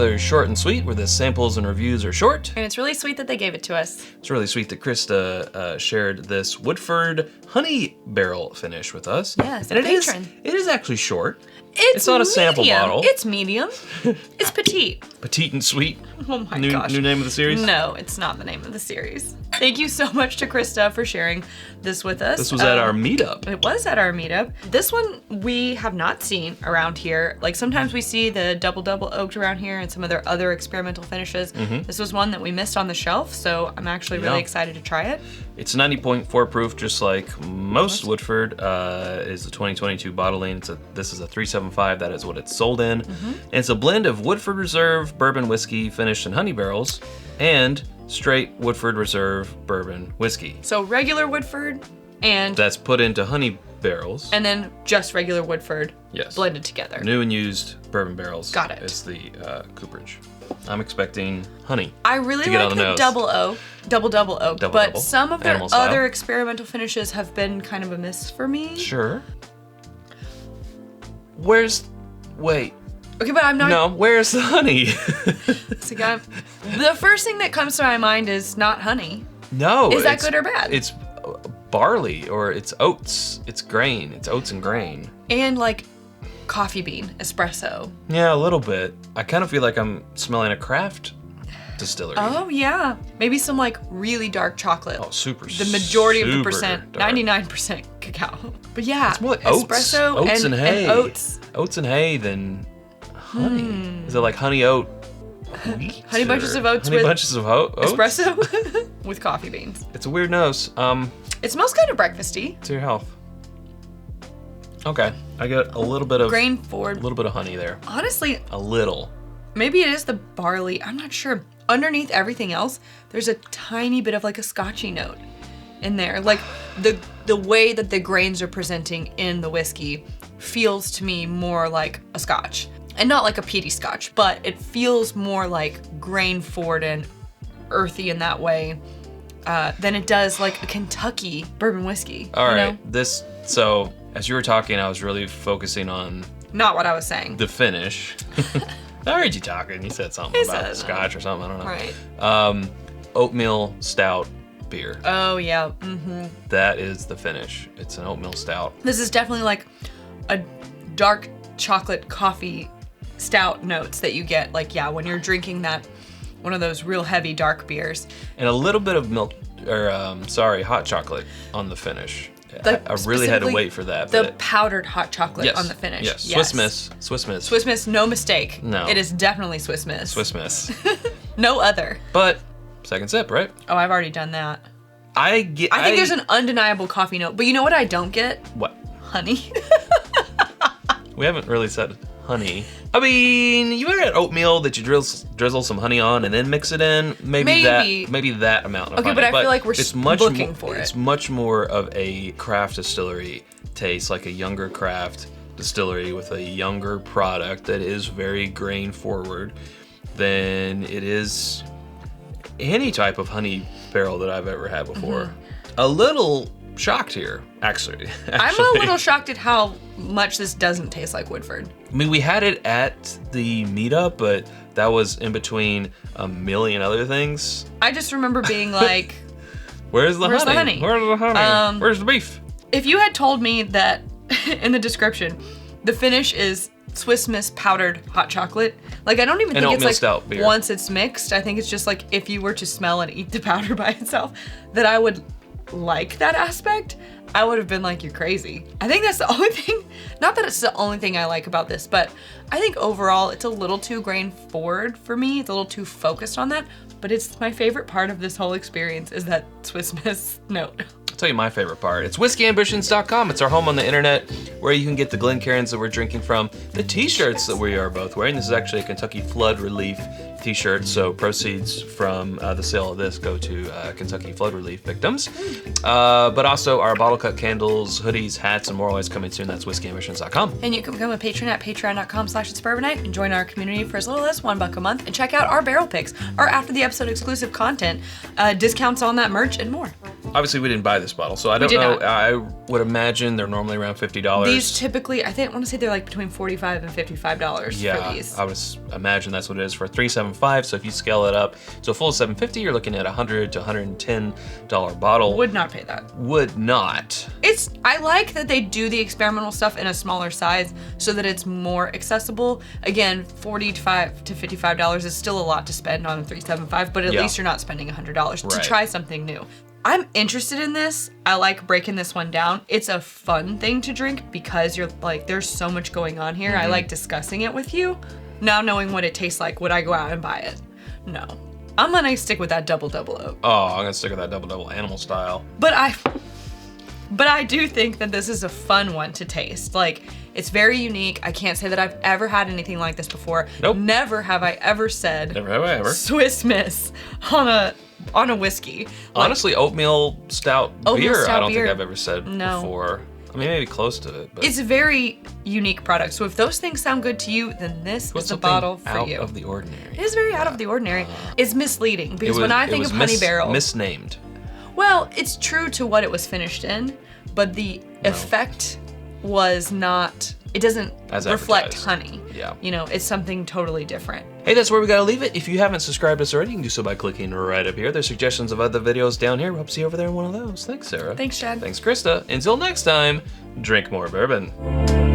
rather short and sweet, where the samples and reviews are short. And it's really sweet that they gave it to us. It's really sweet that Krista shared this Woodford honey barrel finish with us. Yes, and a patron. It is actually short. It's not a medium. sample bottle. It's medium. It's petite. Petite and sweet. Oh my gosh. New name of the series? No, it's not the name of the series. Thank you so much to Krista for sharing this with us. This was at our meetup. It was at our meetup. This one we have not seen around here. Like sometimes we see the double oaked around here and some of their other experimental finishes. This was one that we missed on the shelf, so I'm actually really excited to try it. It's 90.4 proof, just like most Woodford. Is the 2022 bottling. This is a 375. That is what it's sold in. And it's a blend of Woodford Reserve bourbon whiskey finished in honey barrels and straight Woodford Reserve bourbon whiskey. So regular Woodford and that's put into honey barrels. And then just regular Woodford blended together. New and used bourbon barrels. Got it. It's the cooperage. I'm expecting honey. I really like the double oak, but some of their other experimental finishes have been kind of a miss for me. Sure. Wait. Okay, but I'm not. No, where's the honey? So, the first thing that comes to my mind is not honey. No. Is that good or bad? It's barley or it's oats. It's grain. It's oats and grain. And like coffee bean, espresso. Yeah, a little bit. I kind of feel like I'm smelling a craft distillery. Oh, yeah. Maybe some like really dark chocolate. Oh, super. The majority of the percent, dark. 99% cacao. But yeah, it's more like oats. Espresso Oats and hay. And oats. Oats and hay than honey. Is it like honey oat wheat? Honey bunches of oats honey with bunches of oats? espresso with coffee beans. It's a weird nose. It smells kind of breakfasty. To your health. Okay, I got a little bit of grain forward. A little bit of honey there. Honestly, a little. Maybe it is the barley. I'm not sure. Underneath everything else, there's a tiny bit of like a scotchy note in there. Like the way that the grains are presenting in the whiskey feels to me more like a scotch. And not like a peaty scotch, but it feels more like grain forward and earthy in that way than it does like a Kentucky bourbon whiskey. All right, so as you were talking, I was really focusing on not what I was saying. The finish. I heard you talking. You said something about scotch or something. I don't know. Right. Oatmeal stout beer. Oh yeah. That is the finish. It's an oatmeal stout. This is definitely like a dark chocolate coffee stout notes that you get when you're drinking that one of those real heavy dark beers. And a little bit of milk or hot chocolate on the finish. I really had to wait for that. The powdered hot chocolate on the finish. Yes. Swiss Miss. Swiss Miss, no mistake. No. It is definitely Swiss Miss. Swiss Miss. No other. But second sip, right? Oh, I've already done that. I think there's an undeniable coffee note, but you know what I don't get? What? Honey. We haven't really said honey. I mean, you ever had oatmeal that you drizzle some honey on and then mix it in? Maybe that amount of honey. Okay, but I feel like we're looking for it. It's much more of a craft distillery taste, like a younger craft distillery with a younger product that is very grain forward than it is any type of honey barrel that I've ever had before. A little shocked here, actually. I'm a little shocked at how much this doesn't taste like Woodford. I mean, we had it at the meetup, but that was in between a million other things. I just remember being like, Where's the honey? Where's the honey? Where's the beef? If you had told me that in the description, the finish is Swiss Miss powdered hot chocolate, I don't even think it's like beer. Once it's mixed, I think it's just like if you were to smell and eat the powder by itself, that I would like that aspect. I would have been like, you're crazy. I think that's the only thing, not that it's the only thing I like about this, but I think overall it's a little too grain forward for me. It's a little too focused on that, but it's my favorite part of this whole experience is that Swiss Miss note. I'll tell you my favorite part. It's whiskyambitions.com. It's our home on the internet where you can get the Glencairns that we're drinking from, the t-shirts that we are both wearing. This is actually a Kentucky Flood Relief t-shirt, so proceeds from the sale of this go to Kentucky Flood Relief victims. But also our bottle cut candles, hoodies, hats, and more always coming soon. That's whiskyambitions.com. And you can become a patron at patreon.com/itsbourbonnight and join our community for as little as $1 a month and check out our barrel picks, our after the episode exclusive content, discounts on that merch, and more. obviously we didn't buy this bottle, so I don't know. I would imagine they're normally around $50. These typically, I want to say they're like between $45 and $55 for these. I would imagine that's what it is for a 375. So if you scale it up to a full 750, you're looking at $100 to $110 bottle. Would not pay that. Would not. I like that they do the experimental stuff in a smaller size so that it's more accessible. Again, $45 to $55 is still a lot to spend on a 375, but at least you're not spending $100 to try something new. I'm interested in this. I like breaking this one down. It's a fun thing to drink because you're like, there's so much going on here. I like discussing it with you. Now knowing what it tastes like, would I go out and buy it? No. I'm gonna stick with that double oak. Oh, I'm gonna stick with that double animal style. But I do think that this is a fun one to taste. Like, it's very unique. I can't say that I've ever had anything like this before. Nope. Never have I ever said Never have I ever. Swiss Miss on a whiskey. Honestly, oatmeal stout beer, I don't think I've ever said before. I mean, maybe close to it. But it's a very unique product. So if those things sound good to you, then this is the bottle for you. Out of the ordinary. It is very out of the ordinary. It's misleading because when I think of Honey Barrel, misnamed. Well, it's true to what it was finished in, but the effect was not. It doesn't reflect honey. Yeah. You know, it's something totally different. Hey, that's where we gotta leave it. If you haven't subscribed us already, you can do so by clicking right up here. There's suggestions of other videos down here. We hope to see you over there in one of those. Thanks, Sarah. Thanks, Chad. Thanks, Krista. Until next time, drink more bourbon.